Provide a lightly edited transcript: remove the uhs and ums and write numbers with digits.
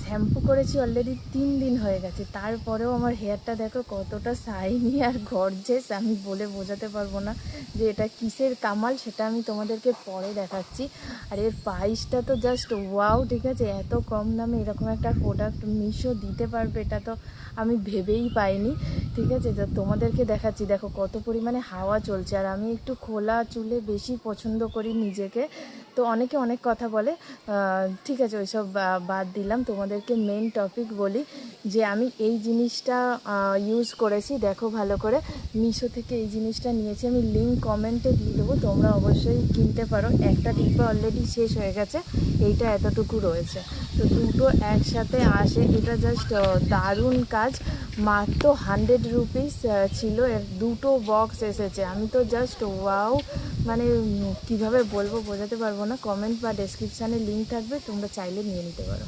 Shampoo করেছি already 3 দিন হয়ে গেছে, তারপরেও আমার হেয়ারটা দেখো কতটা শাইনি আর গর্জেস। আমি বলে বোঝাতে পারবো না যে এটা কিসের কামাল, সেটা আমি তোমাদেরকে পরে দেখাচ্ছি। আর এর প্রাইসটা তো জাস্ট ওয়াও, ঠিক আছে? এত কম দামে এরকম একটা প্রোডাক্ট মিশো দিতে পারবে এটা তো আমি ভেবেই পাইনি, ঠিক আছে? তো তোমাদেরকে দেখাচ্ছি, দেখো কত পরিমাণে হাওয়া চলছে। আর আমি একটু খোলা চুলে বেশি পছন্দ করি নিজেকে, তো অনেকে অনেক কথা বলে, ঠিক আছে ওইসব বাদ দিলাম। তোমাদেরকে মেন টপিক বলি যে আমি এই জিনিসটা ইউজ করেছি, দেখো ভালো করে। মিশো থেকে এই জিনিসটা নিয়েছি, আমি লিঙ্ক কমেন্টে দিয়ে দেবো, তোমরা অবশ্যই কিনতে পারো। একটা ডিব্বা অলরেডি শেষ হয়ে গেছে, এইটা এতটুকু রয়েছে, তো দুটো একসাথে আসে। এটা জাস্ট দারুণ কাজ, মাত্র 100 রুপিস ছিল, এর দুটো বক্স এসেছে। আমি তো জাস্ট ওয়াও, মানে কীভাবে বলবো বোঝাতে পারবো না। কমেন্ট বা ডেসক্রিপশানে লিঙ্ক থাকবে, তোমরা চাইলে নিয়ে নিতে পারো।